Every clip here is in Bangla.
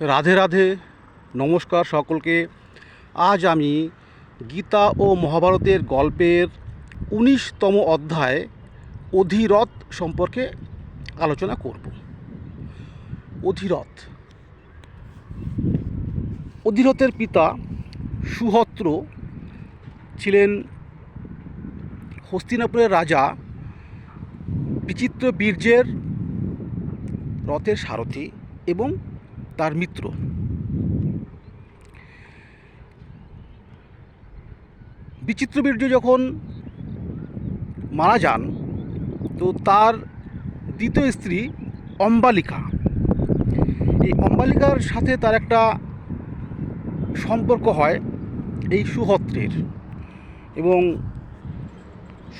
রাধে রাধে, নমস্কার সকলকে। আজ আমি গীতা ও মহাভারতের গল্পের ১৯তম অধ্যায় অধিরথ সম্পর্কে আলোচনা করব। অধিরথের পিতা সুহস্র ছিলেন হস্তিনাপুরের রাজা বিচিত্র বীর্যের রথের সারথি এবং তার মিত্র। বিচিত্রবীর্য যখন মারা যান, তো তার দ্বিতীয় স্ত্রী অম্বালিকা, এই অম্বালিকার সাথে তার একটা সম্পর্ক হয় এই সুহস্রের, এবং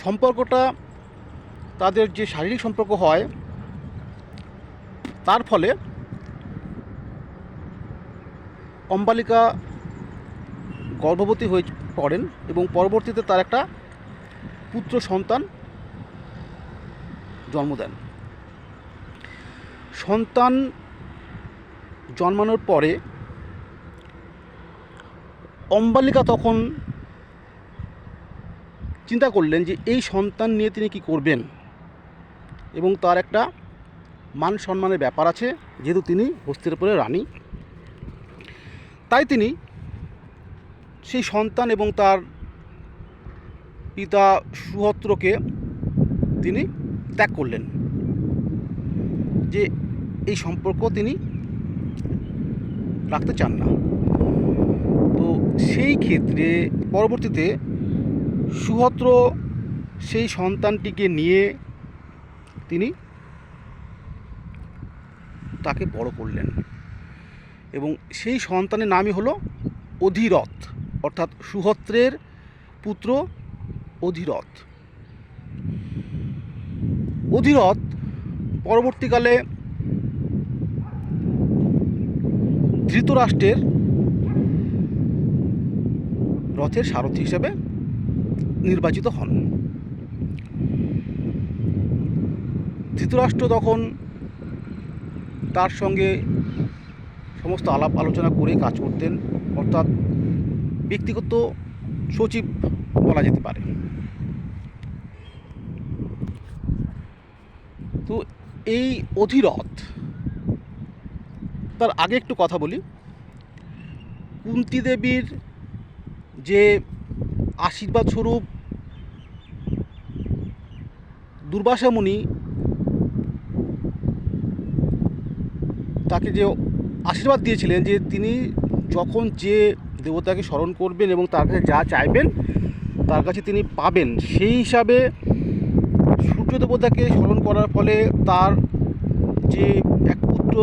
সম্পর্কটা তাদের যে শারীরিক সম্পর্ক হয় তার ফলে অম্বালিকা গর্ভবতী হয়ে পড়েন এবং পরবর্তীতে তার একটা পুত্র সন্তান জন্ম দেন। সন্তান জন্মানোর পরে অম্বালিকা তখন চিন্তা করলেন যে এই সন্তান নিয়ে তিনি কি করবেন, এবং তার একটা মান সম্মানের ব্যাপার আছে, যেহেতু তিনি হস্তিনাপুরের রানী। তাই তিনি সেই সন্তান এবং তার পিতা সুহস্রকে তিনি ত্যাগ করলেন, যে এই সম্পর্ক তিনি রাখতে চান না। তো সেই ক্ষেত্রে পরবর্তীতে সুহস্র সেই সন্তানটিকে নিয়ে তিনি তাকে বড় করলেন, এবং সেই সন্তানের নামই হলো অধিরথ, অর্থাৎ সুহস্রের পুত্র অধিরথ। অধিরথ পরবর্তীকালে ধৃতরাষ্ট্রের রথের সারথি হিসেবে নির্বাচিত হন। ধৃতরাষ্ট্র তখন তার সঙ্গে সমস্ত আলাপ আলোচনা করে কাজ করতেন, অর্থাৎ ব্যক্তিগত সচিব বলা যেতে পারে। তো এই অধিরথ, তার আগে একটু কথা বলি। কুন্তী দেবীর যে আশীর্বাদ স্বরূপ দুর্বাসা মুনি তাকে যে আশীর্বাদ দিয়েছিলেন যে তিনি যখন যে দেবতাকে স্মরণ করবেন এবং তার কাছে যা চাইবেন তার কাছে তিনি পাবেন, সেই হিসাবে সূর্য দেবতাকে স্মরণ করার ফলে তার যে এক পুত্র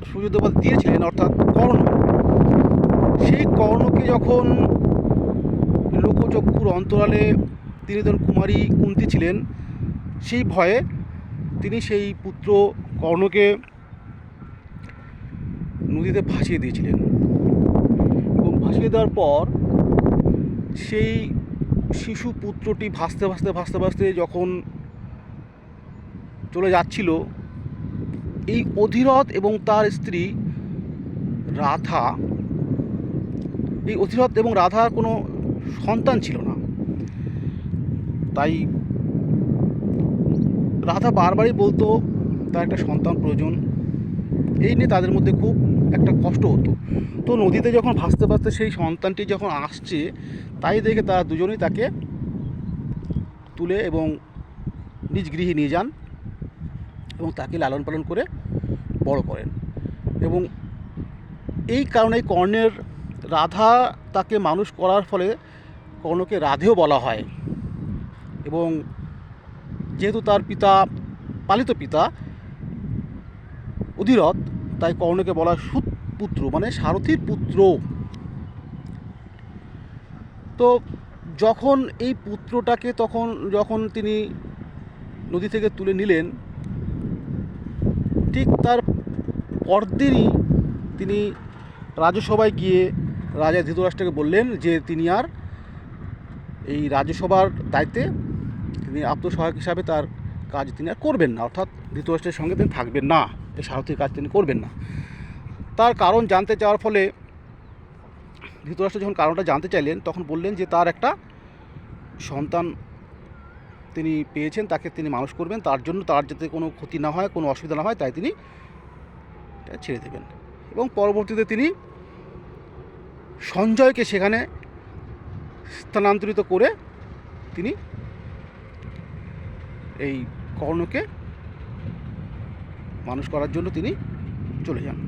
সূর্য দেবতা দিয়েছিলেন, অর্থাৎ কর্ণ, সেই কর্ণকে যখন লোকচক্ষুর অন্তরালে তিনি তখন কুমারী কুন্তী ছিলেন, সেই ভয়ে তিনি সেই পুত্র কর্ণকে নদীতে ভাসিয়ে দিয়েছিলেন। এবং ভাসিয়ে দেওয়ার পর সেই শিশু পুত্রটি ভাসতে ভাসতে ভাসতে ভাসতে যখন চলে যাচ্ছিল, এই অধিরথ এবং তার স্ত্রী রাধা, এই অধিরথ এবং রাধার কোনো সন্তান ছিল না। তাই রাধা বারবারই বলতো তার একটা সন্তান প্রয়োজন, এই নিয়ে তাদের মধ্যে খুব একটা কষ্ট হতো। তো নদীতে যখন ভাসতে ভাসতে সেই সন্তানটি যখন আসছে, তাই দেখে তারা দুজনেই তাকে তুলে এবং নিজ গৃহে নিয়ে যান এবং তাকে লালন পালন করে বড় করেন। এবং এই কারণেই কর্ণের রাধা তাকে মানুষ করার ফলে কর্ণকে রাধেও বলা হয়, এবং যেহেতু তার পিতা পালিত পিতা অধিরথ, তাই কর্ণকে বলা সুতপুত্র, মানে সারথীর পুত্র। তো যখন এই পুত্রটাকে যখন তিনি নদী থেকে তুলে নিলেন, ঠিক তার পরদিনই তিনি রাজসভায় গিয়ে রাজা ধৃতরাষ্ট্রকে বললেন যে তিনি আর এই রাজসভার দায়িত্বে তিনি আত্মসহায়ক হিসাবে তার কাজ তিনি আর করবেন না, অর্থাৎ ধৃতরাষ্ট্রের সঙ্গে তিনি থাকবেন না, এই সারথীর কাজ তিনি করবেন না। তার কারণ জানতে চাওয়ার ফলে ধৃতরাষ্ট্র যখন কারণটা জানতে চাইলেন তখন বললেন যে তার একটা সন্তান তিনি পেয়েছেন, তাকে তিনি মানুষ করবেন, তার জন্য তার যাতে কোনো ক্ষতি না হয়, কোনো অসুবিধা না হয়, তাই তিনি ছেড়ে দেবেন। এবং পরবর্তীতে তিনি সঞ্জয়কে সেখানে স্থানান্তরিত করে তিনি এই কর্ণকে মানুষ করার জন্য তিনি চলে যান।